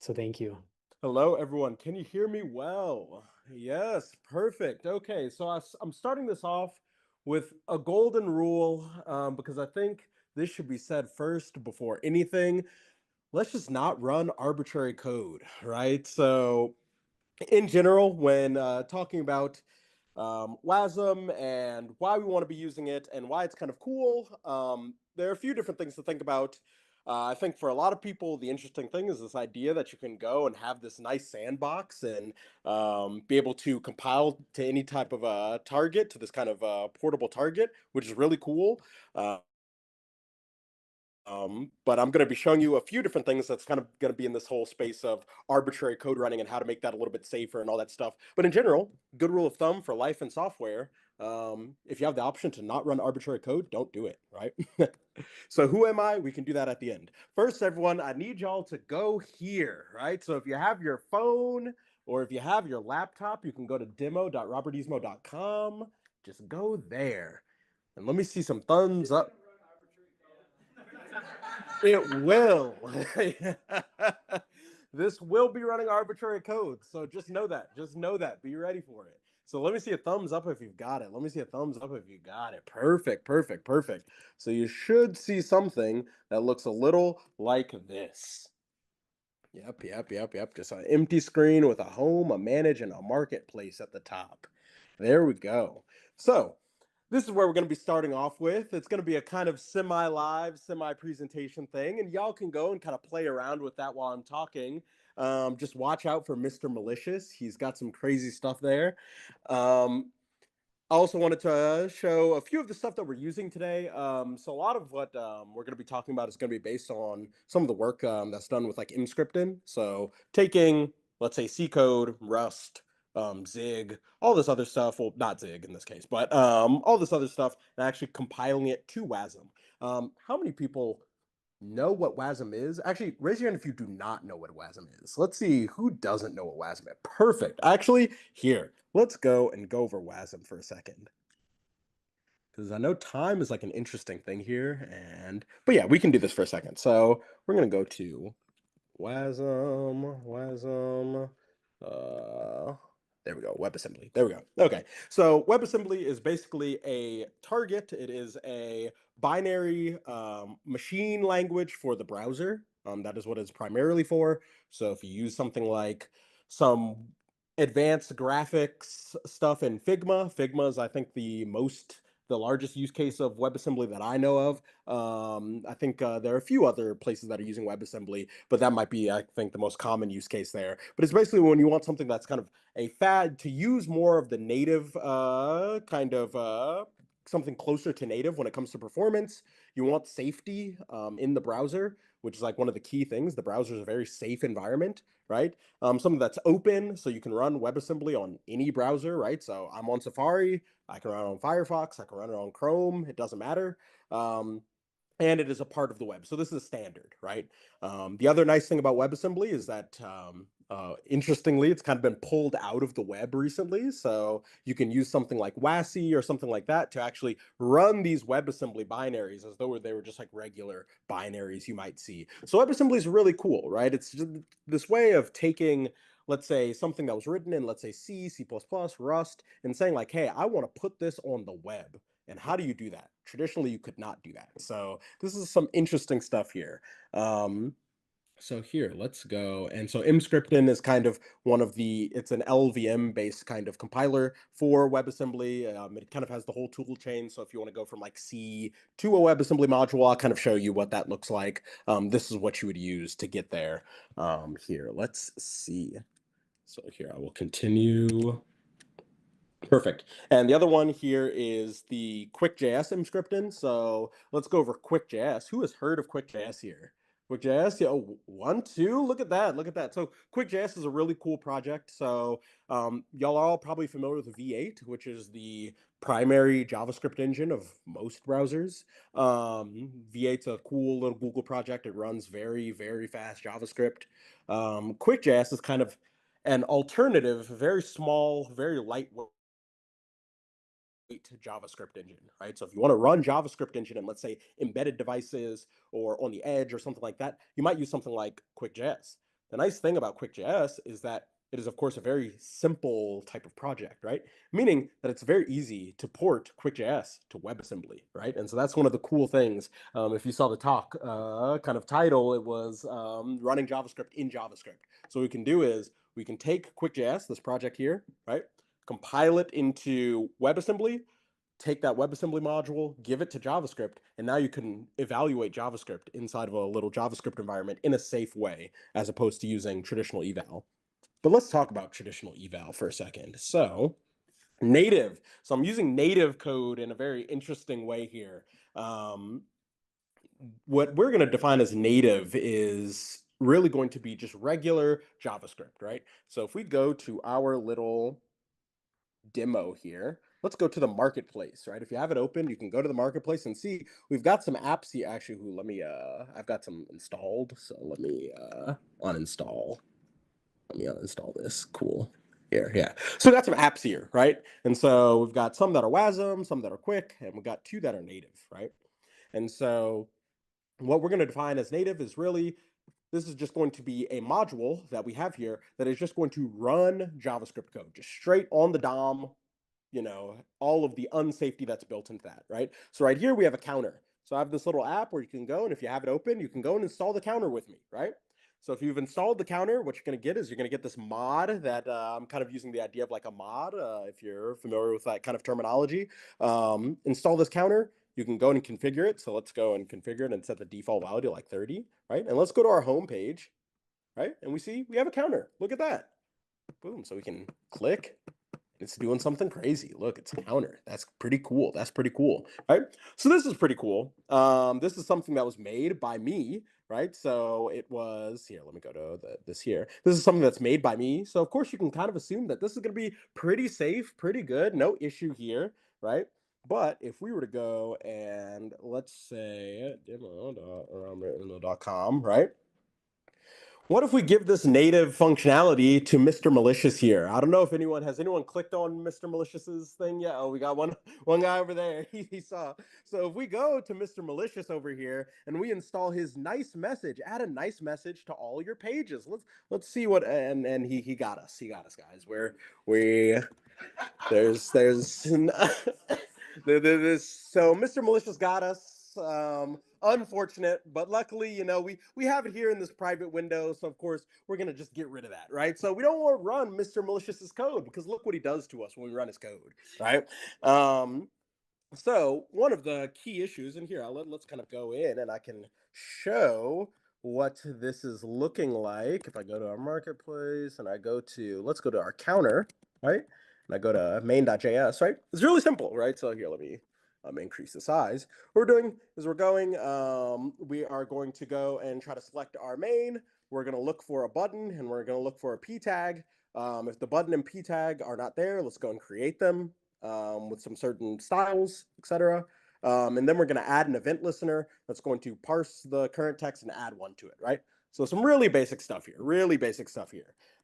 So thank you. Hello, everyone. Can you hear me well? Yes, perfect. Okay, so I'm starting this off with a golden rule because I think this should be said first before anything. Let's just not run arbitrary code, right? So, in general, when talking about WASM and why we want to be using it and why it's kind of cool. There are a few different things to think about. I think for a lot of people, the interesting thing is this idea that you can go and have this nice sandbox and be able to compile to any type of target, to this kind of portable target, which is really cool. Uh, but I'm going to be showing you a few different things that's kind of going to be in this whole space of arbitrary code running and how to make that a little bit safer and all that stuff. But in general, good rule of thumb for life and software, if you have the option to not run arbitrary code, don't do it, right? So who am I? We can do that at the end. First, everyone, I need y'all to go here, right? So if you have your phone or if you have your laptop, you can go to demo.robertismo.com. Just go there. And let me see some thumbs up. It will. This will be running arbitrary code. So just know that. Just know that. Be ready for it. So let me see a thumbs up if you've got it. Let me see a thumbs up if you got it. Perfect, perfect, perfect. So you should see something that looks a little like this. Yep. Just an empty screen with a home, a manage, and a marketplace at the top. There we go. So this is where we're going to be starting off with. It's going to be a kind of semi-live, semi-presentation thing, and y'all can go and kind of play around with that while I'm talking. Just watch out for Mr. Malicious. He's got some crazy stuff there. Um, I also wanted to show a few of the stuff that we're using today. So a lot of what we're going to be talking about is going to be based on some of the work that's done with like mscripting. So taking, let's say, C code, Rust, Zig, all this other stuff. Well, not Zig in this case, but all this other stuff, and actually compiling it to WASM. How many people know what WASM is? Actually, raise your hand if you do not know what WASM is. Let's see who doesn't know what WASM is. Perfect. Actually, here, let's go and go over WASM for a second. Because I know time is like an interesting thing here. But yeah, we can do this for a second. So we're going to go to WASM. There we go, WebAssembly. There we go. Okay, so WebAssembly is basically a target. It is a binary machine language for the browser. That is what it's primarily for. So if you use something like some advanced graphics stuff in Figma, Figma is, I think, the largest use case of WebAssembly that I know of. I think there are a few other places that are using WebAssembly, but that might be, I think, the most common use case there. But it's basically when you want something that's kind of a fad to use more of the native something closer to native when it comes to performance. You want safety in the browser, which is like one of the key things. The browser is a very safe environment, right? Something that's open, so you can run WebAssembly on any browser, right? So I'm on Safari, I can run it on Firefox, I can run it on Chrome, it doesn't matter. And it is a part of the web. So this is standard, right? The other nice thing about WebAssembly is that, interestingly, it's kind of been pulled out of the web recently. So you can use something like WASI or something like that to actually run these WebAssembly binaries as though they were just like regular binaries you might see. So WebAssembly is really cool, right? It's just this way of taking, let's say, something that was written in, let's say, C, C++, Rust, and saying like, hey, I want to put this on the web. And how do you do that? Traditionally, you could not do that. So this is some interesting stuff here. So here, let's go. And so mscripten is kind of it's an LVM based kind of compiler for WebAssembly. It kind of has the whole tool chain. So if you want to go from like C to a WebAssembly module, I'll kind of show you what that looks like. This is what you would use to get there. Here, let's see. So here I will continue. Perfect. And the other one here is the QuickJS mscripting. So let's go over QuickJS. Who has heard of QuickJS here? QuickJS, yeah, oh, one, two, look at that, look at that. So QuickJS is a really cool project. So y'all are all probably familiar with V8, which is the primary JavaScript engine of most browsers. V8's a cool little Google project. It runs very, very fast JavaScript. QuickJS is kind of an alternative, very small, very lightweight JavaScript engine, right? So if you want to run JavaScript engine in, let's say, embedded devices or on the edge or something like that, you might use something like QuickJS. The nice thing about QuickJS is that it is, of course, a very simple type of project, right? Meaning that it's very easy to port QuickJS to WebAssembly, right? And so that's one of the cool things. If you saw the talk kind of title, it was running JavaScript in JavaScript. So what we can do is we can take QuickJS, this project here, right? Compile it into WebAssembly, take that WebAssembly module, give it to JavaScript, and now you can evaluate JavaScript inside of a little JavaScript environment in a safe way, as opposed to using traditional eval. But let's talk about traditional eval for a second. So native. So I'm using native code in a very interesting way here. What we're going to define as native is really going to be just regular JavaScript, right? So if we go to our little demo here, let's go to the marketplace, right? If you have it open, you can go to the marketplace and see we've got some apps here. Actually, let me I've got some installed, so let me uninstall. Let me uninstall this. Cool. Here, yeah. So we got some apps here, right? And so we've got some that are WASM, some that are quick, and we've got two that are native, right? And so what we're going to define as native is really, this is just going to be a module that we have here that is just going to run JavaScript code, just straight on the DOM, all of the unsafety that's built into that, right? So right here we have a counter. So I have this little app where you can go, and if you have it open, you can go and install the counter with me, right? So if you've installed the counter, what you're going to get is you're going to get this mod that I'm kind of using the idea of like a mod, if you're familiar with that kind of terminology. Install this counter. You can go and configure it. So let's go and configure it and set the default value to like 30, right? And let's go to our home page, right? And we see we have a counter. Look at that. Boom. So we can click. It's doing something crazy. Look, it's a counter. That's pretty cool. That's pretty cool, right? So this is pretty cool. This is something that was made by me, right? So it was here. Let me go to this here. This is something that's made by me. So of course you can kind of assume that this is going to be pretty safe, pretty good, no issue here, right? But if we were to go and let's say demo.com, right? What if we give this native functionality to Mr. Malicious here? I don't know if has anyone clicked on Mr. Malicious's thing yet? Oh, we got one guy over there. He saw. So if we go to Mr. Malicious over here and we install his nice message, add a nice message to all your pages. Let's see what and he got us. He got us, guys. There's this. So Mr. Malicious got us. Unfortunate, but luckily, we have it here in this private window. So of course we're gonna just get rid of that, right? So we don't want to run Mr. Malicious's code because look what he does to us when we run his code, right? So one of the key issues, and here let's kind of go in and I can show what this is looking like. If I go to our marketplace and let's go to our counter, right? And I go to main.js, right? It's really simple, right? So here, let me increase the size. What we're doing is we are going to go and try to select our main. We're going to look for a button and we're going to look for a p tag. If the button and p tag are not there, let's go and create them with some certain styles, etc. And then we're going to add an event listener that's going to parse the current text and add one to it, right? So some really basic stuff here,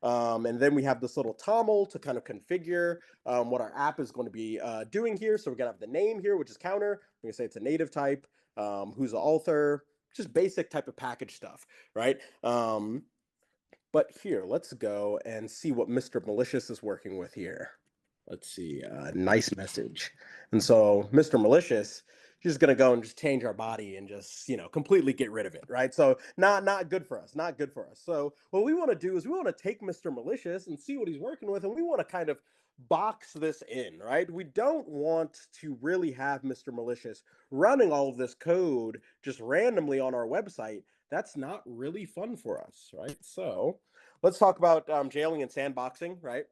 and then we have this little toml to kind of configure what our app is going to be doing here. So we're going to have the name here, which is counter. We're going to say it's a native type, who's the author, just basic type of package stuff, right? But here, let's go and see what Mr. Malicious is working with here. Let's see, nice message. And so Mr. Malicious, just going to go and just change our body and just, completely get rid of it, right? So not good for us, not good for us. So what we want to do is we want to take Mr. Malicious and see what he's working with, and we want to kind of box this in, right? We don't want to really have Mr. Malicious running all of this code just randomly on our website. That's not really fun for us, right? So let's talk about jailing and sandboxing, right?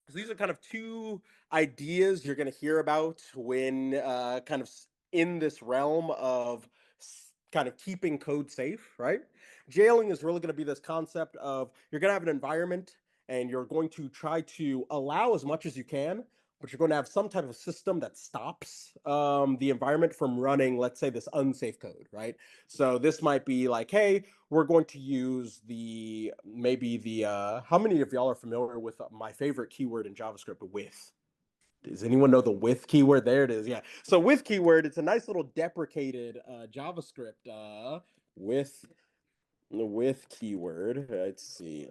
So these are kind of two ideas you're going to hear about when kind of in this realm of kind of keeping code safe, right? Jailing is really going to be this concept of you're going to have an environment and you're going to try to allow as much as you can, but you're going to have some type of system that stops the environment from running, let's say, this unsafe code, right? So this might be like, hey, we're going to use how many of y'all are familiar with my favorite keyword in JavaScript, with? Does anyone know the with keyword? There it is. Yeah. So with keyword, it's a nice little deprecated JavaScript with with keyword. Let's see.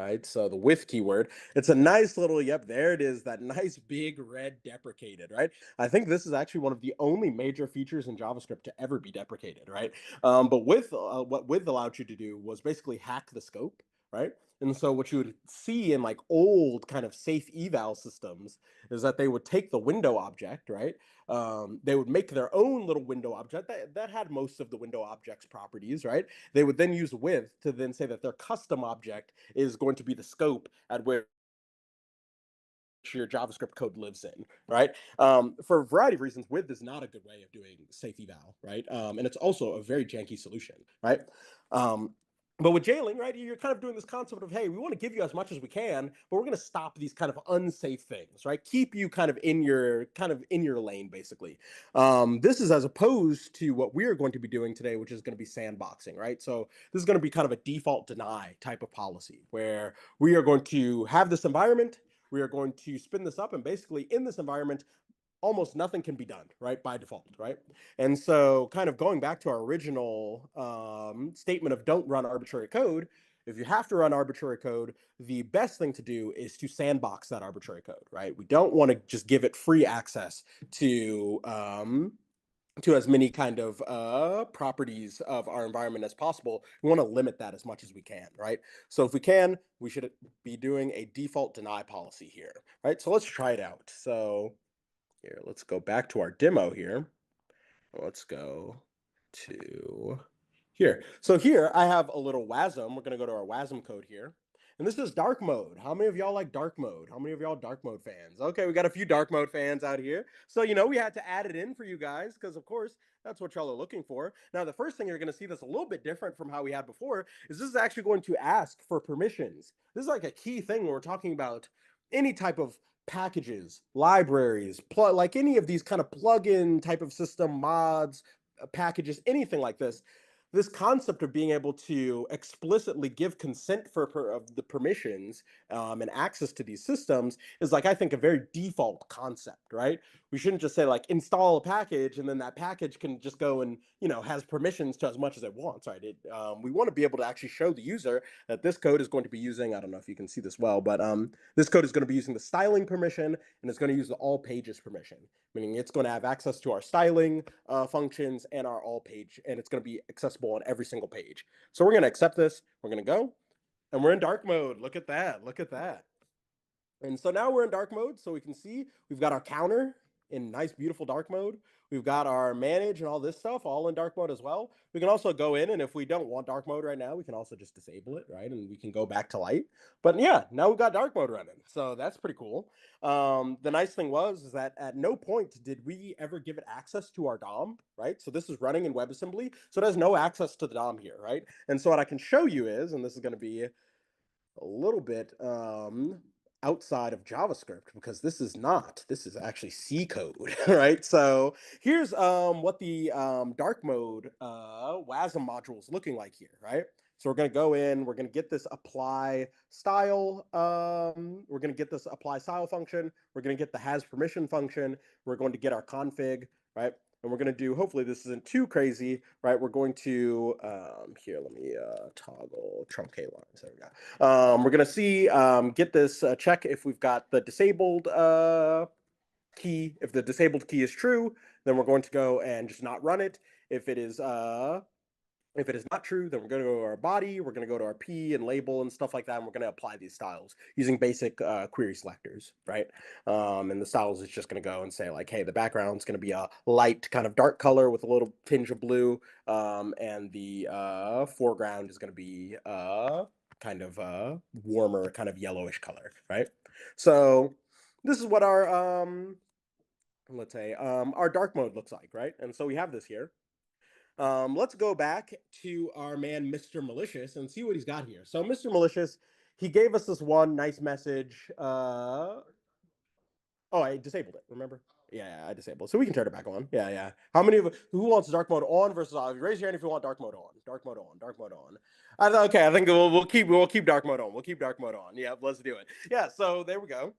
All right, so the with keyword, it's a nice little, yep, there it is, that nice big red deprecated, right? I think this is actually one of the only major features in JavaScript to ever be deprecated, right? But with what with allowed you to do was basically hack the scope, right? And so what you would see in like old kind of safe eval systems is that they would take the window object, right? They would make their own little window object that had most of the window object's properties, right? They would then use with to then say that their custom object is going to be the scope at which your JavaScript code lives in, right? For a variety of reasons, with is not a good way of doing safe eval, right? And it's also a very janky solution, right? But with jailing, right, you're kind of doing this concept of, hey, we want to give you as much as we can, but we're going to stop these kind of unsafe things, right? Keep you kind of in your lane, basically. This is as opposed to what we're going to be doing today, which is going to be sandboxing, right? So this is going to be kind of a default deny type of policy where we are going to have this environment. We are going to spin this up, and basically in this environment, almost nothing can be done, right, by default, right? And so kind of going back to our original statement of don't run arbitrary code, if you have to run arbitrary code, the best thing to do is to sandbox that arbitrary code, right? We don't want to just give it free access to as many kind of properties of our environment as possible. We want to limit that as much as we can, right? So if we can, we should be doing a default deny policy here, right? So let's try it out. So here, let's go back to our demo here. Let's go to here. So here I have a little WASM. We're going to go to our WASM code here. And this is dark mode. How many of y'all like dark mode? How many of y'all dark mode fans? Okay, we got a few dark mode fans out here. So, we had to add it in for you guys because, of course, that's what y'all are looking for. Now, the first thing you're going to see that's a little bit different from how we had before is this is actually going to ask for permissions. This is like a key thing when we're talking about any type of packages, libraries, like any of these kind of plug-in type of system mods, packages, anything like this concept of being able to explicitly give consent of the permissions and access to these systems is like, I think, a very default concept, right? We shouldn't just say like install a package and then that package can just go and has permissions to as much as it wants, right? We want to be able to actually show the user that this code is going to be using, I don't know if you can see this well, but this code is going to be using the styling permission and it's going to use the all pages permission, meaning it's going to have access to our styling functions and our all page, and it's going to be accessible on every single page. So we're going to accept this. We're going to go, and we're in dark mode. Look at that. Look at that. And so now we're in dark mode, so we can see we've got our counter in nice, beautiful dark mode. We've got our manage and all this stuff all in dark mode as well. We can also go in, and if we don't want dark mode right now, we can also just disable it, right? And we can go back to light. But yeah, now we've got dark mode running, so that's pretty cool. The nice thing is that at no point did we ever give it access to our DOM, right? So this is running in WebAssembly, so it has no access to the DOM here, right? And so what I can show you is, and this is going to be a little bit outside of JavaScript because this is actually C code, right? So here's what the dark mode WASM module is looking like here, right? So we're going to go in, we're going to get this apply style, we're going to get this apply style function, we're going to get the has permission function, we're going to get our config, right? And we're going to do, hopefully this isn't too crazy, right? We're going to, here, let me toggle truncate lines. There we go. We're going to see, get this check if we've got the disabled key. If the disabled key is true, then we're going to go and just not run it. If it is not true, then we're going to go to our body, we're going to go to our P and label and stuff like that, and we're going to apply these styles using basic query selectors, right? And the styles is just going to go and say like, hey, the background's going to be a light kind of dark color with a little tinge of blue, and the foreground is going to be kind of warmer, kind of yellowish color, right? So this is what our, let's say, our dark mode looks like, right? And so we have this here. Let's go back to our man, Mr. Malicious, and see what he's got here. So Mr. Malicious, he gave us this one nice message. Oh, I disabled it, remember? Yeah, I disabled it. So we can turn it back on. Yeah. How many of who wants dark mode on versus off? Raise your hand if you want dark mode on. Dark mode on. Dark mode on. Okay, I think we'll keep dark mode on. We'll keep dark mode on. Yeah, let's do it. Yeah, so there we go.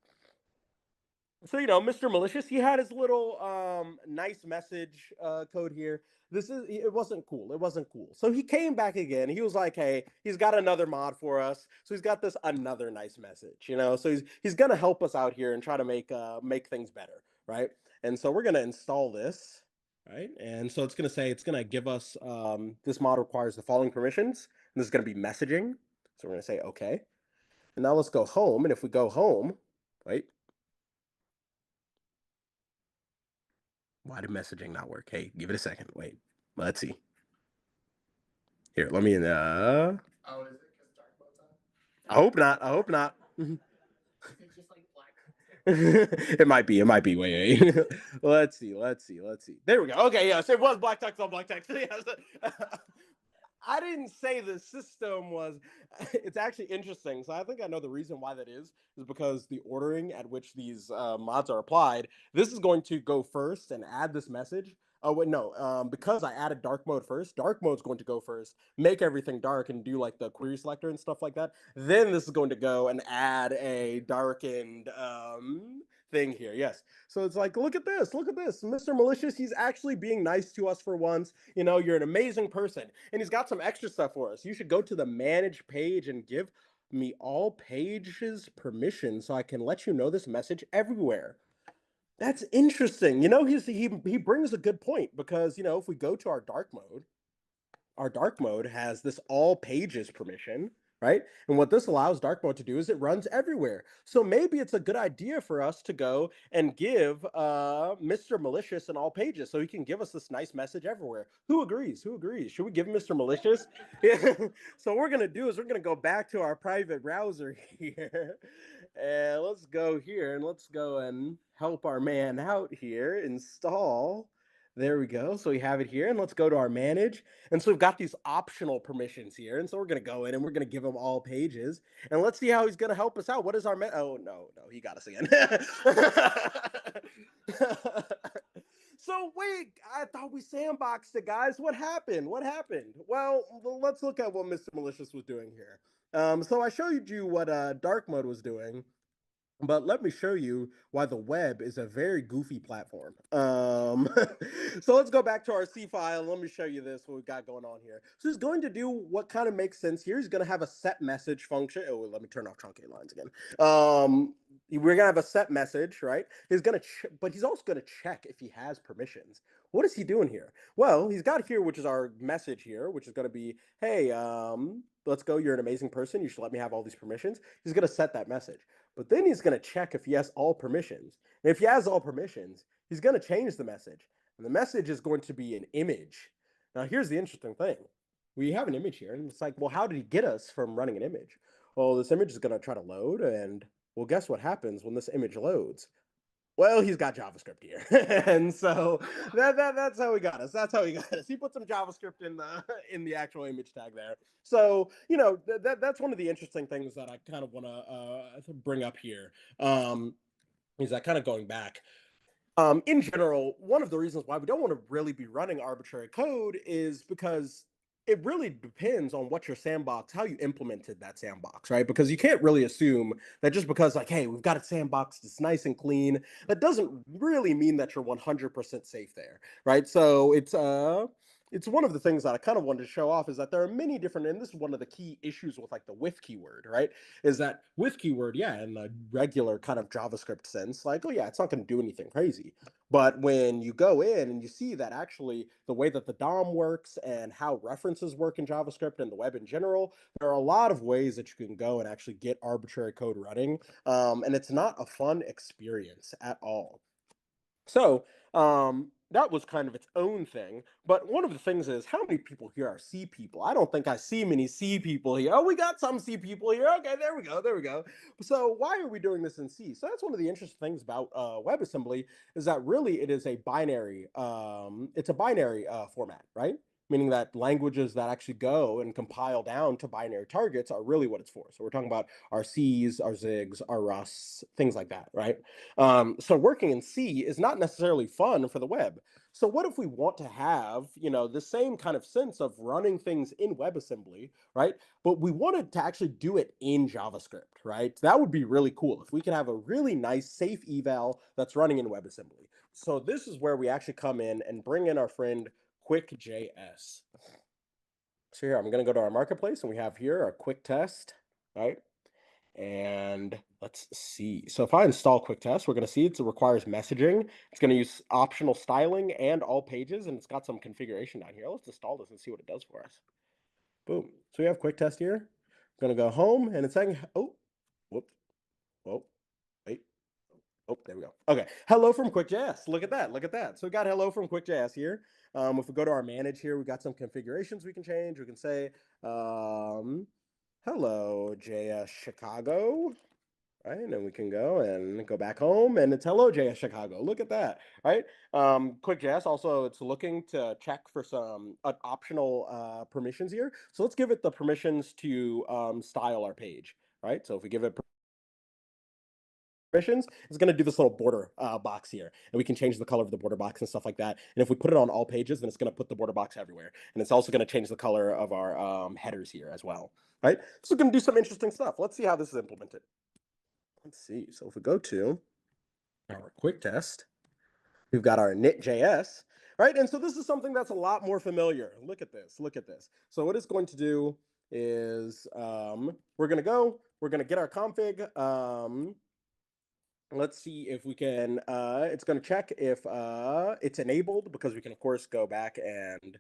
So, Mr. Malicious, he had his little nice message code here. It wasn't cool. It wasn't cool. So he came back again. He was like, "Hey, he's got another mod for us. So he's got this another nice message. So he's gonna help us out here and try to make things better, right? And so we're gonna install this, right? And so it's gonna give us this mod requires the following permissions. And this is gonna be messaging. So we're gonna say okay. And now let's go home. And if we go home, right? Why did messaging not work? Hey, give it a second. Wait, let's see. Here, let me. Oh, is it because dark mode's on? I hope not. I hope not. It's just like black. It might be. It might be. Wait. Let's see. Let's see. Let's see. There we go. Okay. Yes, it was black text on black text. Yes. I didn't say the system was. It's actually interesting. So I think I know the reason why that is because the ordering at which these mods are applied. This is going to go first and add this message. Oh wait, no. Because I added dark mode first, dark mode's going to go first, make everything dark, and do like the query selector and stuff like that. Then this is going to go and add a darkened thing here. Yes. So it's like, look at this, Mr. Malicious. He's actually being nice to us for once. You're an amazing person, and he's got some extra stuff for us. You should go to the manage page and give me all pages permission so I can let you know this message everywhere. That's interesting. He brings a good point because if we go to our dark mode has this all pages permission, right? And what this allows dark mode to do is it runs everywhere. So maybe it's a good idea for us to go and give Mr. Malicious an all pages so he can give us this nice message everywhere. Who agrees? Who agrees? Should we give Mr. Malicious? Yeah. So what we're gonna do is we're gonna go back to our private browser here. And let's go here and let's go and help our man out here. Install. There we go. So we have it here, and let's go to our manage. And so we've got these optional permissions here. And so we're going to go in and we're going to give him all pages. And let's see how he's going to help us out. What is our oh, no, he got us again. So wait, I thought we sandboxed it, guys. What happened? What happened? Well, let's look at what Mr. Malicious was doing here. So I showed you what dark mode was doing. But let me show you why the web is a very goofy platform. So let's go back to our C file. Let me show you this, what we've got going on here. So he's going to do what kind of makes sense here. He's going to have a set message function. Oh, let me turn off truncate lines again. We're going to have a set message, right? He's going to, but he's also going to check if he has permissions. What is he doing here? Well, he's got here, which is our message here, which is going to be, hey, let's go. You're an amazing person. You should let me have all these permissions. He's going to set that message. But then he's going to check if he has all permissions. And if he has all permissions, he's going to change the message. And the message is going to be an image. Now, here's the interesting thing. We have an image here, and it's like, well, how did he get us from running an image? Well, this image is going to try to load, and well, guess what happens when this image loads? Well, he's got JavaScript here, and so that's how he got us. That's how he got us. He put some JavaScript in the actual image tag there. So that's one of the interesting things that I kind of want to bring up here. Is that kind of going back? In general, one of the reasons why we don't want to really be running arbitrary code is because it really depends on what your sandbox, how you implemented that sandbox, right? Because you can't really assume that just because, like, hey, we've got a sandbox that's nice and clean, that doesn't really mean that you're 100% safe there, right? So it's one of the things that I kind of wanted to show off is that there are many different, and this is one of the key issues with like the with keyword, right? Is that with keyword, yeah, in the regular kind of JavaScript sense, like, oh yeah, it's not going to do anything crazy. But when you go in and you see that actually the way that the DOM works and how references work in JavaScript and the web in general, there are a lot of ways that you can go and actually get arbitrary code running. And it's not a fun experience at all. So that was kind of its own thing. But one of the things is how many people here are C people? I don't think I see many C people here. Oh, we got some C people here. Okay, there we go. There we go. So why are we doing this in C? So that's one of the interesting things about WebAssembly is that really it is a binary. It's a binary format, right? meaning that languages that actually go and compile down to binary targets are really what it's for. So we're talking about our Cs, our Zigs, our Rusts, things like that, right? So working in C is not necessarily fun for the web. So what if we want to have, the same kind of sense of running things in WebAssembly, right? But we wanted to actually do it in JavaScript, right? That would be really cool if we could have a really nice, safe eval that's running in WebAssembly. So this is where we actually come in and bring in our friend QuickJS. So here, I'm going to go to our marketplace, and we have here our quick test, right? And let's see. So if I install quick test, we're going to see it requires messaging. It's going to use optional styling and all pages, and it's got some configuration down here. Let's install this and see what it does for us. Boom. So we have quick test here. I'm going to go home, and it's saying, oh, whoop, whoa, wait. Oh, there we go. Okay. Hello from QuickJS. Look at that. Look at that. So we got hello from QuickJS here. If we go to our manage here, we got some configurations we can change. We can say, hello, JS Chicago. Right. And then we can go and go back home and it's hello, JS Chicago. Look at that. Right. QuickJS also, it's looking to check for some optional permissions here. So let's give it the permissions to style our page. Right. So if we give it permissions, it's going to do this little border box here, and we can change the color of the border box and stuff like that. And if we put it on all pages, then it's going to put the border box everywhere, and it's also going to change the color of our headers here as well, right? So we're going to do some interesting stuff. Let's see how this is implemented. Let's see. So if we go to our quick test, we've got our init.js, right? And so this is something that's a lot more familiar. Look at this. Look at this. So what it's going to do is we're going to get our config. Let's see if we can, it's going to check if it's enabled, because we can, of course, go back and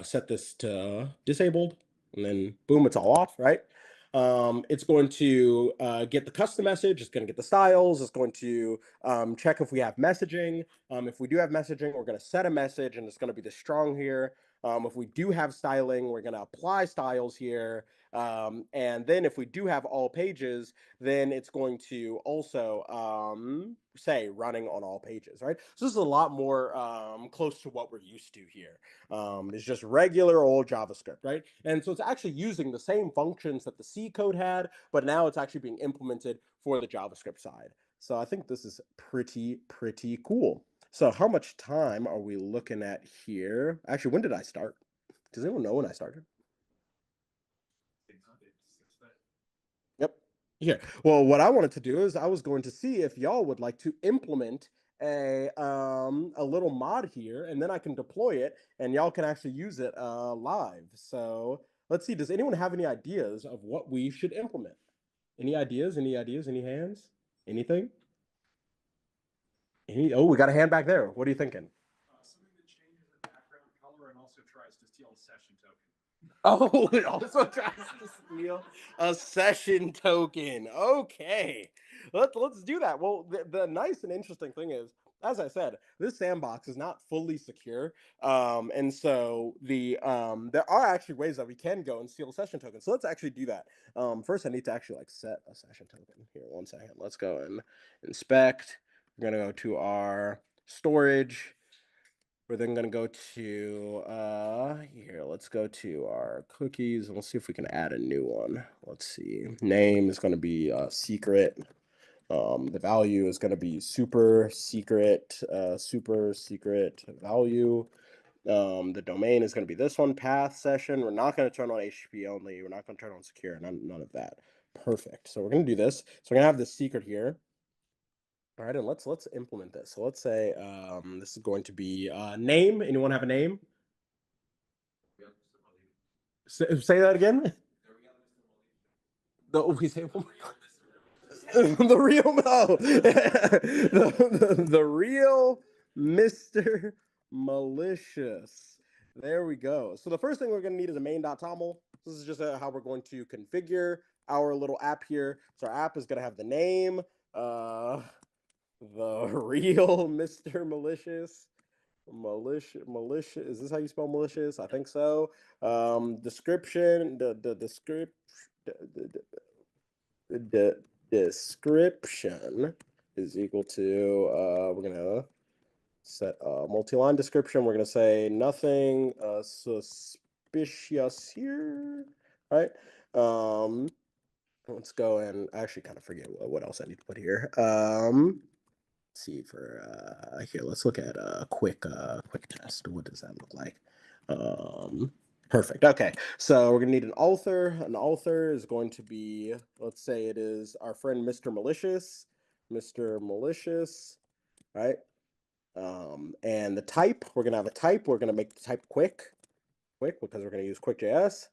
set this to disabled, and then boom, it's all off, right? It's going to get the custom message. It's going to get the styles. It's going to check if we have messaging. If we do have messaging, we're going to set a message, and it's going to be the strong here. If we do have styling, we're going to apply styles here. And then if we do have all pages, then it's going to also say running on all pages, right? So this is a lot more close to what we're used to here. It's just regular old JavaScript, right? And so it's actually using the same functions that the C code had, but now it's actually being implemented for the JavaScript side. So I think this is pretty cool. So how much time are we looking at here? Actually, when did I start? Does anyone know when I started? Yep. Yeah. Well, what I wanted to do is I was going to see if y'all would like to implement a little mod here, and then I can deploy it, and y'all can actually use it live. So let's see. Does anyone have any ideas of what we should implement? Any ideas? Any ideas? Any hands? Anything? Oh, we got a hand back there. What are you thinking? Something that changes the background color and also tries to steal a session token. Oh, it also tries to steal a session token. Okay, let's do that. Well, the nice and interesting thing is, as I said, this sandbox is not fully secure, and so there are actually ways that we can go and steal a session token. So let's actually do that. First, I need to actually set a session token. Here, 1 second. Let's go and inspect. We're gonna go to our storage. We're then going to go to, here, let's go to our cookies, and we'll see if we can add a new one. Let's see. Name is going to be secret. The value is going to be super secret value. The domain is going to be this one, path session. We're not going to turn on HTTP only. We're not going to turn on secure, none of that. Perfect. So we're going to do this. So we're going to have this secret here. All right, and let's implement this. So let's say this is going to be name. Anyone have a name? Say that again. We say the real the real Mr. Malicious. There we go. So the first thing we're going to need is a main.toml. This is just how we're going to configure our little app here. So our app is going to have the name, the real Mr. Malicious. Malicious. Is this how you spell malicious? I think so. Description. The description is equal to. We're gonna set a multi-line description. We're going to say nothing suspicious here, right? Let's go and I actually kind of forget what else I need to put here. Let's see for here. Let's look at a quick test. What does that look like? Perfect. Okay, so we're gonna need an author. An author is going to be, let's say it is our friend Mr. Malicious. Mr. Malicious, right? And the type, we're gonna have a type. We're gonna make the type quick because we're gonna use QuickJS.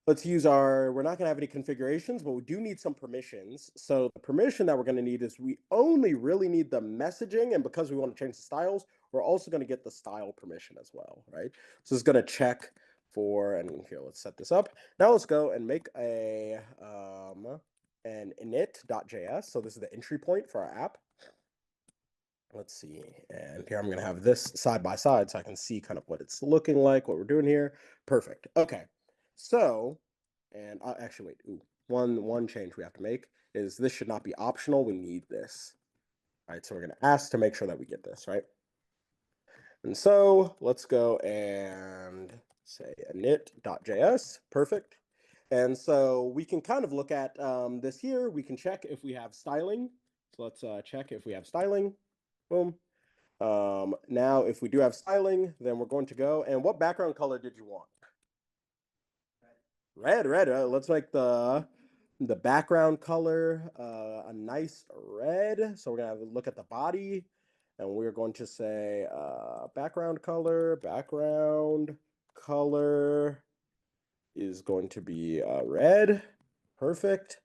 Let's use we're not gonna have any configurations, but we do need some permissions. So the permission that we're gonna need is we only really need the messaging, and because we want to change the styles, we're also gonna get the style permission as well, right? So it's gonna check for, and here, let's set this up. Now let's go and make an init.js. So this is the entry point for our app. Let's see, and here I'm going to have this side by side so I can see kind of what it's looking like, what we're doing here. Perfect. Okay, so, and actually, wait, one change we have to make is this should not be optional. We need this. All right, so we're going to ask to make sure that we get this, right? And so let's go and say init.js. Perfect. And so we can kind of look at this here. We can check if we have styling. So let's check if we have styling. Boom. Now, if we do have styling, then we're going to go. And what background color did you want? Red. Let's make the background color a nice red. So we're gonna have a look at the body, and we're going to say background color is going to be red. Perfect.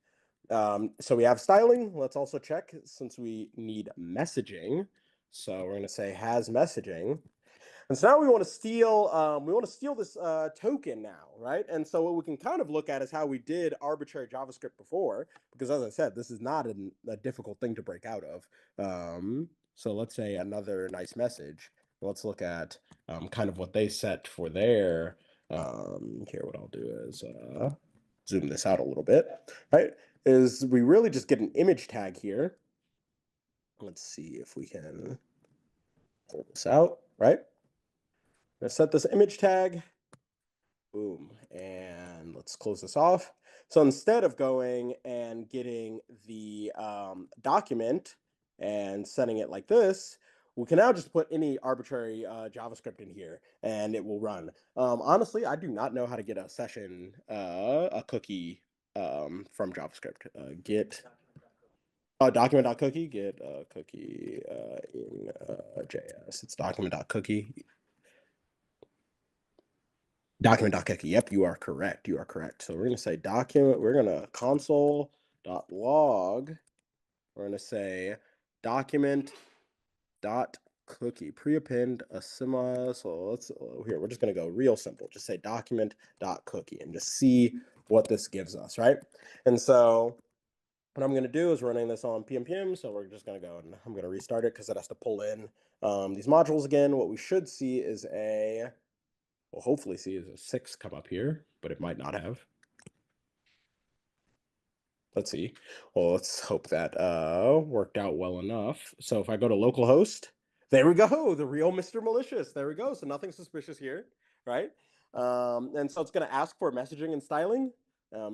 So we have styling. Let's also check since we need messaging. So we're going to say has messaging. And so now we want to steal this token now, right? And so what we can kind of look at is how we did arbitrary JavaScript before, because as I said, this is not a difficult thing to break out of. So let's say another nice message. Let's look at kind of what they set for their, here, what I'll do is zoom this out a little bit, right? Is we really just get an image tag here. Let's see if we can pull this out, right? Let's set this image tag. Boom. And let's close this off. So instead of going and getting the document and setting it like this, we can now just put any arbitrary JavaScript in here and it will run. Honestly, I do not know how to get a session, a cookie from JavaScript. Get document.cookie, get cookie in JS. It's document.cookie. Document.cookie. Yep, you are correct. You are correct. So we're going to say document. We're going to console.log. We're going to say document.cookie. Pre-append a semi. So let's here. We're just going to go real simple. Just say document.cookie and just see what this gives us, right? And so what I'm going to do is running this on PNPM. So we're just going to go and I'm going to restart it because it has to pull in these modules again. What we should see is we'll hopefully see is a 6 come up here, but it might not have. Let's see. Well, let's hope that worked out well enough. So if I go to localhost, there we go, the real Mr. Malicious. There we go. So nothing suspicious here, right? And so it's going to ask for messaging and styling.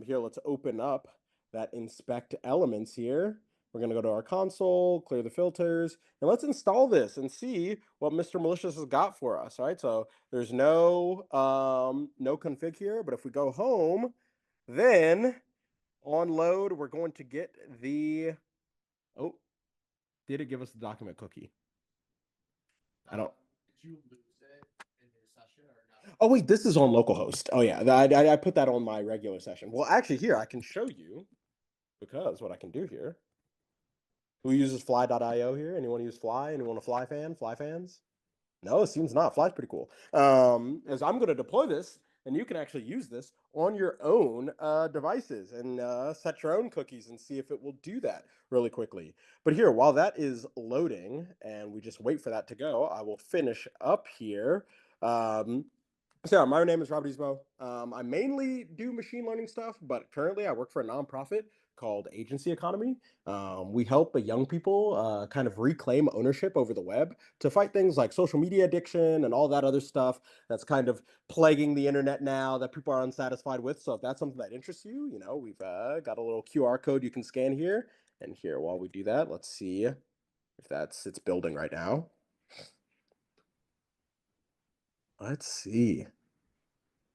Here, let's open up that inspect elements here. We're going to go to our console, clear the filters, and let's install this and see what Mr. Malicious has got for us, right? So there's no config here, but if we go home, then on load, we're going to get the, oh, did it give us the document cookie? I don't. Did you lose it in your session or not? Oh, wait, this is on localhost. Oh, yeah, I put that on my regular session. Well, actually, here, I can show you, because what I can do here, who uses fly.io here? Anyone use Fly? Anyone a Fly fan? Fly fans? No, it seems not. Fly's pretty cool. As I'm going to deploy this, and you can actually use this on your own devices and set your own cookies and see if it will do that really quickly. But here, while that is loading and we just wait for that to go, I will finish up here. So my name is Robert Ismo. I mainly do machine learning stuff, but currently I work for a nonprofit called Agency Economy. We help the young people kind of reclaim ownership over the web to fight things like social media addiction and all that other stuff that's kind of plaguing the internet now that people are unsatisfied with. So if that's something that interests you, we've got a little QR code you can scan here. And here, while we do that, let's see if it's building right now. Let's see.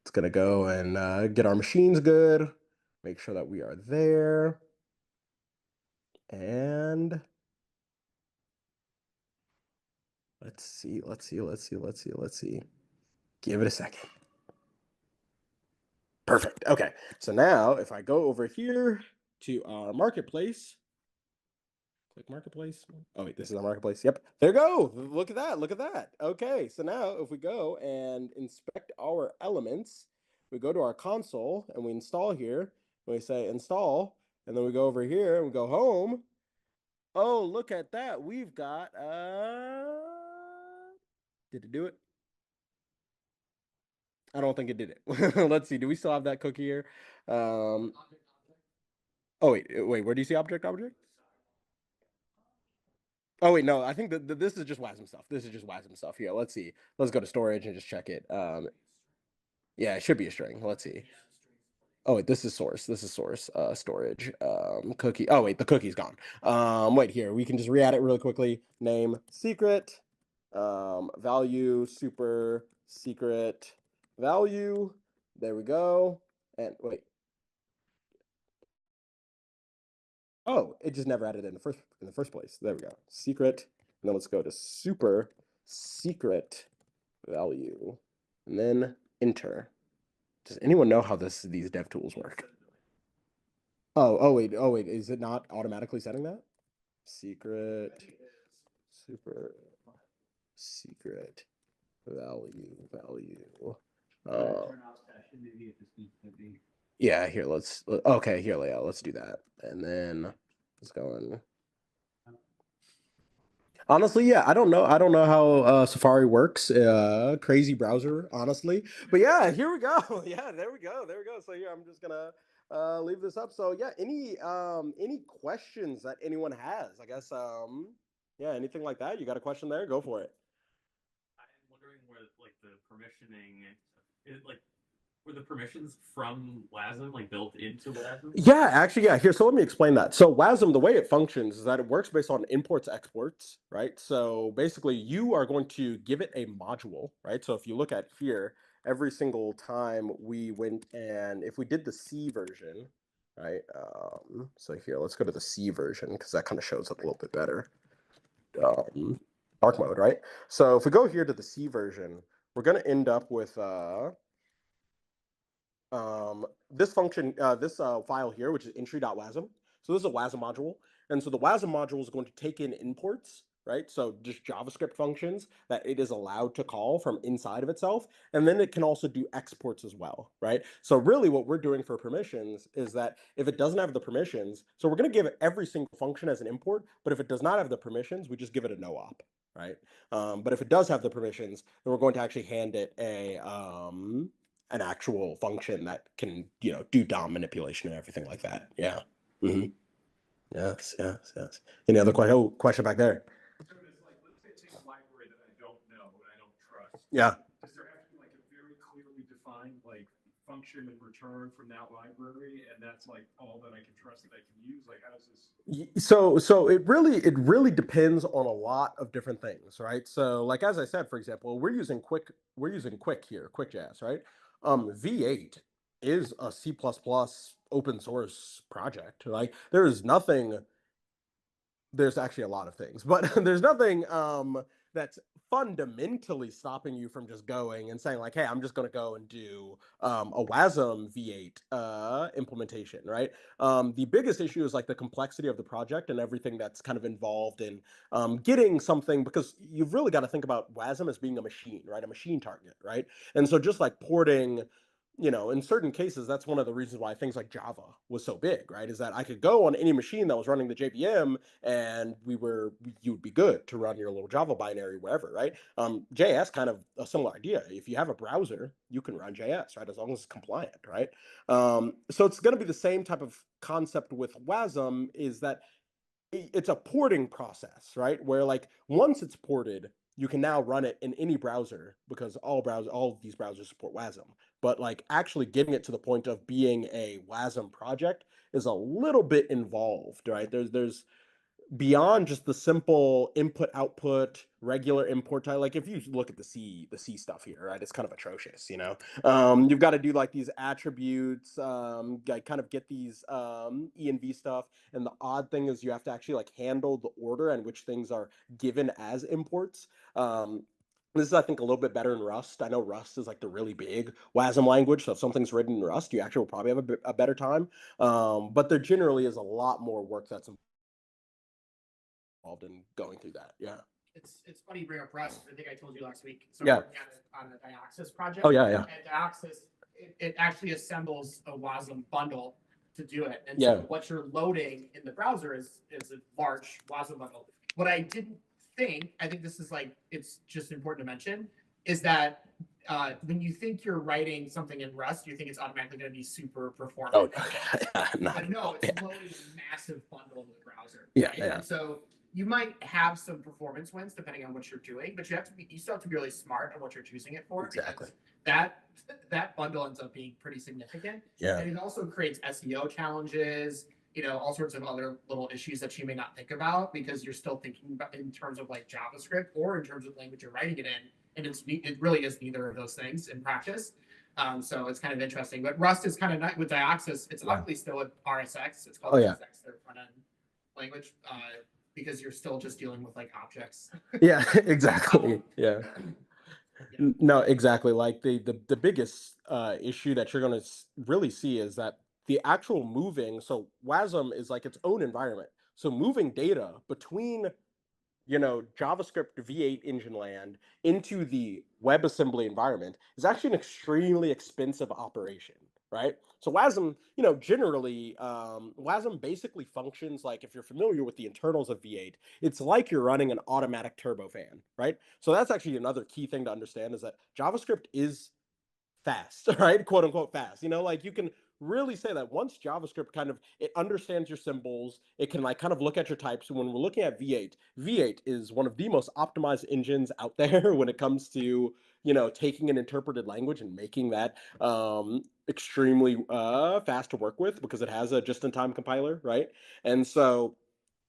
It's going to go and get our machines good, make sure that we are there. And let's see. Give it a second. Perfect. Okay. So now if I go over here to our marketplace, click marketplace. Oh, wait, this is our marketplace. Yep. There you go. Look at that. Look at that. Okay. So now if we go and inspect our elements, we go to our console and we install here. And we say install. And then we go over here and we go home. Oh, look at that. We've got did it do it? I don't think it did it. Let's see. Do we still have that cookie here? Oh wait, where do you see object? Oh wait, no, I think that this is just WASM stuff. This is just WASM stuff. Here, let's see. Let's go to storage and just check it. Yeah, it should be a string. Let's see. Oh wait, this is source. Storage. Cookie. Oh wait, the cookie's gone. Wait here. We can just re-add it really quickly. Name secret. Value super secret value. There we go. And wait. Oh, it just never added in the first place. There we go. Secret. And then let's go to super secret value. And then enter. Does anyone know how these dev tools work? Oh wait. Is it not automatically setting that? Secret super secret value. Yeah, here let's do that. And then let's go in. Honestly, yeah, I don't know how Safari works. Crazy browser, honestly. But yeah, here we go. Yeah, there we go. So here I'm just gonna leave this up. So yeah, any questions that anyone has? I guess yeah, anything like that? You got a question there? Go for it. I'm wondering where like the permissioning is like were the permissions from WASM like built into WASM? Yeah, actually, yeah. Here, so let me explain that. So WASM, the way it functions is that it works based on imports, exports, right? So basically, you are going to give it a module, right? So if you look at here, every single time we went and if we did the C version, right? So here, let's go to the C version because that kind of shows up a little bit better. Dark mode, right? So if we go here to the C version, we're going to end up with this function, this file here, which is entry.wasm. So this is a WASM module. And so the WASM module is going to take in imports, right? So just JavaScript functions that it is allowed to call from inside of itself. And then it can also do exports as well, right? So really what we're doing for permissions is that if it doesn't have the permissions, so we're going to give it every single function as an import, but if it does not have the permissions, we just give it a no op, right? But if it does have the permissions, then we're going to actually hand it an actual function that can, do DOM manipulation and everything like that. Yeah. Mm-hmm. Yes. Any other question back there? So it's like, let's say take a library that I don't know and I don't trust. Yeah. Does there have to be like a very clearly defined like function and return from that library, and that's like all that I can trust that I can use? Like, how does this? So it really depends on a lot of different things, right? So like as I said, for example, we're using Quick here, QuickJS, right? V8 is a C++ open source project. Like there's actually a lot of things, but there's nothing that's fundamentally stopping you from just going and saying like, hey, I'm just going to go and do a WASM V8 implementation, right? The biggest issue is like the complexity of the project and everything that's kind of involved in getting something, because you've really got to think about WASM as being a machine, right? A machine target, right? And so just like porting you know, in certain cases, that's one of the reasons why things like Java was so big, right? Is that I could go on any machine that was running the JVM, and you would be good to run your little Java binary wherever, right? JS kind of a similar idea. If you have a browser, you can run JS, right? As long as it's compliant, right? So it's going to be the same type of concept with WASM. Is that it's a porting process, right? Where like once it's ported, you can now run it in any browser because all of these browsers support WASM. But like actually getting it to the point of being a WASM project is a little bit involved, right? There's beyond just the simple input output regular import type. Like if you look at the C stuff here, right, it's kind of atrocious, you know. You've got to do like these attributes, like kind of get these env stuff, and the odd thing is you have to actually like handle the order in which things are given as imports. This is, I think, a little bit better in Rust. I know Rust is like the really big WASM language, so if something's written in Rust, you actually will probably have a better time. But there generally is a lot more work that's involved in going through that. Yeah. It's funny you bring up Rust. I think I told you last week. So Yeah. working on a Dioxys project. Oh yeah, yeah. And Dioxys, it actually assembles a WASM bundle to do it. And Yeah. so what you're loading in the browser is a large WASM bundle. What I didn't think, I think this is like, it's just important to mention, is that when you think you're writing something in Rust, you think it's automatically going to be super performant. Oh, no. But no, it's Yeah. loading a massive bundle in the browser. Yeah, right? yeah. And so you might have some performance wins depending on what you're doing, but you still have to be really smart on what you're choosing it for. Exactly. That bundle ends up being pretty significant. Yeah. And it also creates SEO challenges, all sorts of other little issues that you may not think about because you're still thinking about in terms of like JavaScript or in terms of language you're writing it in. And it really is neither of those things in practice. So it's kind of interesting. But Rust is kind of not with Dioxys. It's luckily still with RSX. It's called RSX, their front end language, because you're still just dealing with like objects. Yeah, exactly. Yeah. No, exactly. Like the biggest issue that you're going to really see is that the actual moving. So WASM is like its own environment. So moving data between JavaScript V8 engine land into the WebAssembly environment is actually an extremely expensive operation, right? So WASM, generally, WASM basically functions like, if you're familiar with the internals of V8, it's like you're running an automatic turbofan, right? So that's actually another key thing to understand, is that JavaScript is fast, right? Quote unquote fast. Like you can really say that once JavaScript it understands your symbols, it can like kind of look at your types. And when we're looking at V8, V8 is one of the most optimized engines out there when it comes to, taking an interpreted language and making that extremely fast to work with, because it has a just-in-time compiler, right? And so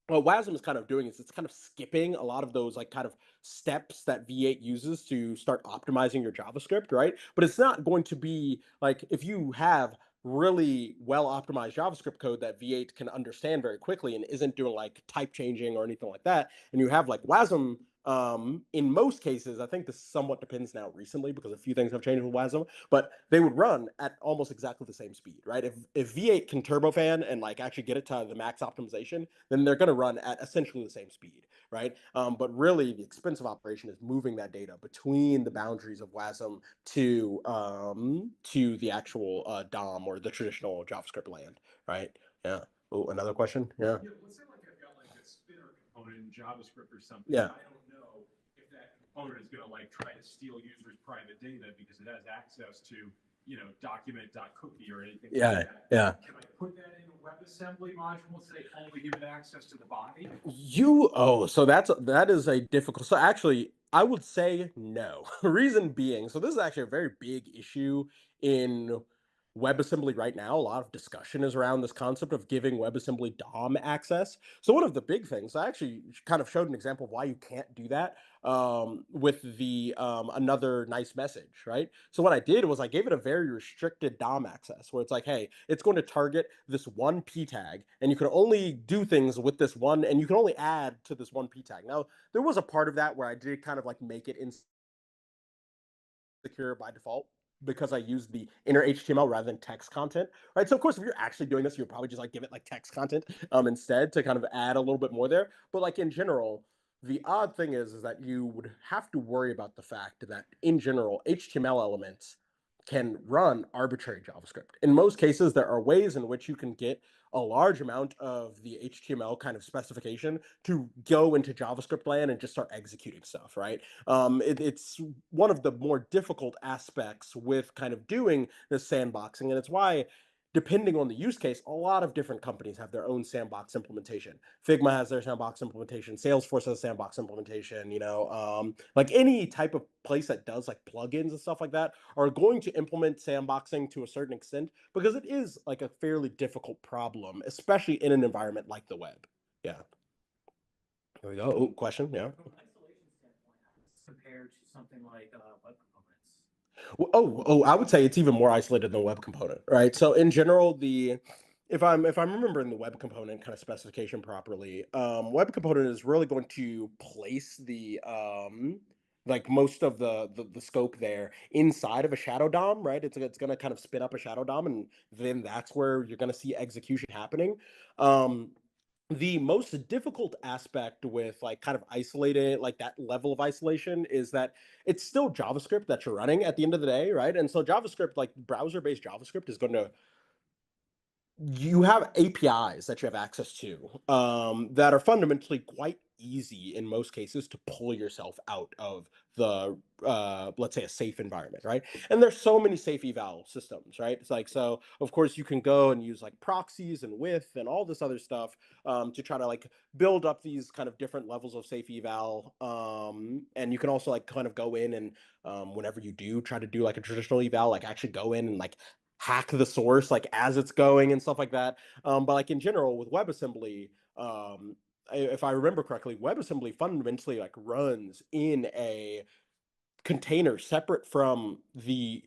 what WASM is kind of doing is it's kind of skipping a lot of those like kind of steps that V8 uses to start optimizing your JavaScript, right? But it's not going to be like, if you have really well optimized JavaScript code that V8 can understand very quickly and isn't doing like type changing or anything like that, and you have like WASM, in most cases, I think this somewhat depends now recently because a few things have changed with WASM, but they would run at almost exactly the same speed, right? If V8 can turbofan and like actually get it to the max optimization, then they're going to run at essentially the same speed, right? But really, the expensive operation is moving that data between the boundaries of WASM to the actual DOM or the traditional JavaScript land, right? Yeah. Oh, another question? Yeah. Yeah, let's say like I've got like a spinner component in JavaScript or something. Yeah. I don't know if that component is going to like try to steal users' private data because it has access to, document.cookie or anything Yeah, like that. yeah. Can I put that in a WebAssembly module and say only give it access to the body? So that is a difficult. So actually, I would say no. Reason being, so this is actually a very big issue in WebAssembly right now. A lot of discussion is around this concept of giving WebAssembly DOM access. So one of the big things, I actually kind of showed an example of why you can't do that with the another nice message, right? So what I did was I gave it a very restricted DOM access, where it's like, hey, it's going to target this one p tag, and you can only do things with this one, and you can only add to this one p tag. Now, there was a part of that where I did kind of like make it insecure by default, because I used the inner HTML rather than text content, right? So of course, if you're actually doing this, you'll probably just like give it like text content instead to kind of add a little bit more there. But like in general, the odd thing is that you would have to worry about the fact that in general, HTML elements can run arbitrary JavaScript. In most cases, there are ways in which you can get a large amount of the HTML kind of specification to go into JavaScript land and just start executing stuff, right? It's one of the more difficult aspects with kind of doing this sandboxing, and it's why, depending on the use case, a lot of different companies have their own sandbox implementation. Figma has their sandbox implementation. Salesforce has a sandbox implementation. Like any type of place that does like plugins and stuff like that are going to implement sandboxing to a certain extent because it is like a fairly difficult problem, especially in an environment like the web. Yeah. There we go. Oh, question. Yeah. From an isolation standpoint, how does this compare to something like web components? I would say it's even more isolated than web component, right? So in general, if I'm remembering the web component kind of specification properly, web component is really going to place the like most of the scope there inside of a shadow DOM, right? It's going to kind of spin up a shadow DOM, and then that's where you're going to see execution happening. The most difficult aspect with like kind of isolated, like that level of isolation, is that it's still JavaScript that you're running at the end of the day, right? And so JavaScript, like browser-based JavaScript, is going to, you have APIs that you have access to that are fundamentally quite easy in most cases to pull yourself out of the let's say a safe environment, right? And there's so many safe eval systems, right? It's like, so of course you can go and use like proxies and with and all this other stuff to try to like build up these kind of different levels of safe eval, and you can also like kind of go in and whenever you do try to do like a traditional eval, like actually go in and like hack the source like as it's going and stuff like that. But like in general with WebAssembly, if I remember correctly, WebAssembly fundamentally like runs in a container separate from the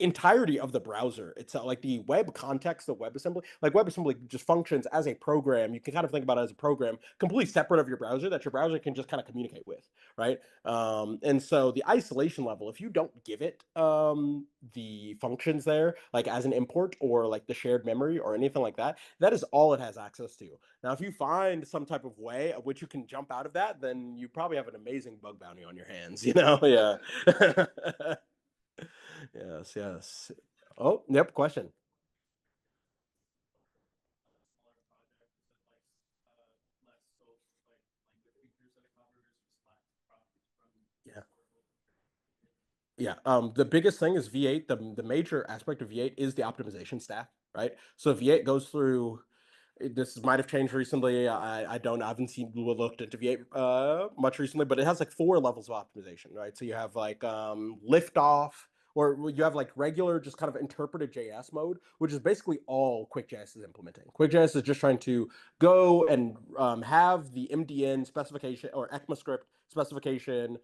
entirety of the browser. It's like the web context of WebAssembly. Like WebAssembly just functions as a program. You can kind of think about it as a program completely separate of your browser that your browser can just kind of communicate with, right? And so the isolation level, if you don't give it the functions there, like as an import or like the shared memory or anything like that, that is all it has access to. Now, if you find some type of way of which you can jump out of that, then you probably have an amazing bug bounty on your hands, you know? Yeah. Yes, yes. Oh, yep, question. Yeah. Yeah. The biggest thing is V8. The major aspect of V8 is the optimization stack, right? So V8 goes through, this might have changed recently. I haven't seen looked into V8 much recently, but it has like 4 levels of optimization, right? So you have like liftoff, or you have like regular, just kind of interpreted JS mode, which is basically all QuickJS is implementing. QuickJS is just trying to go and have the MDN specification or ECMAScript specification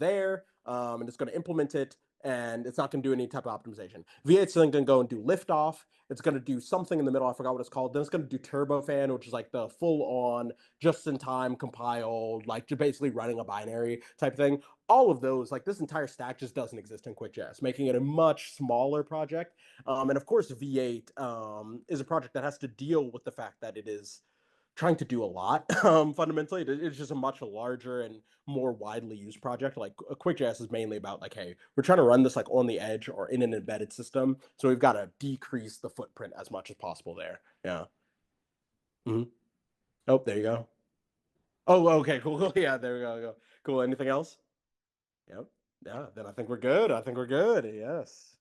there, and it's going to implement it, and it's not going to do any type of optimization. V8's then going to go and do liftoff. It's going to do something in the middle. I forgot what it's called. Then it's going to do turbofan, which is like the full-on, just-in-time compiled, like just basically running a binary type thing. All of those, like this entire stack just doesn't exist in QuickJS, making it a much smaller project. And of course, V8 is a project that has to deal with the fact that it is trying to do a lot. Fundamentally, it's just a much larger and more widely used project. Like QuickJS is mainly about like, hey, we're trying to run this like on the edge or in an embedded system, so we've got to decrease the footprint as much as possible there. Yeah. Oh, there you go. Oh, okay, cool. Yeah, there we go. Cool. Anything else? Yep. Yeah. Then I think we're good. I think we're good. Yes.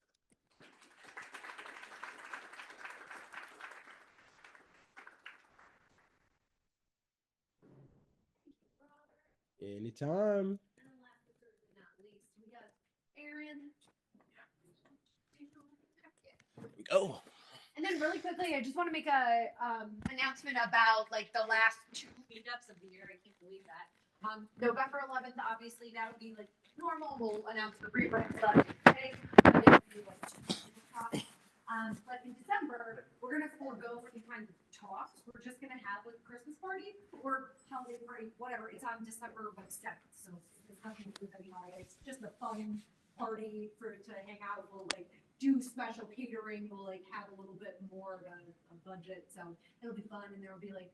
Anytime. And then last but certainly not least, we got Aaron. There we go. And then really quickly, I just want to make a announcement about like the last 2 meetups of the year. I can't believe that. November 11th, obviously that would be like normal. We'll announce the pre-run stuff today. But in December, we're gonna forego any kinds of talks. We're just gonna have like a Christmas party or holiday party, whatever. It's on December 7th, so it's nothing to do with any holidays. Just a fun party to hang out. We'll like do special catering. We'll like have a little bit more of a budget, so it'll be fun, and there will be like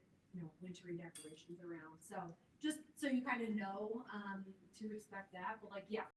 wintry decorations around. So just so you kind of know to expect that. But like, yeah,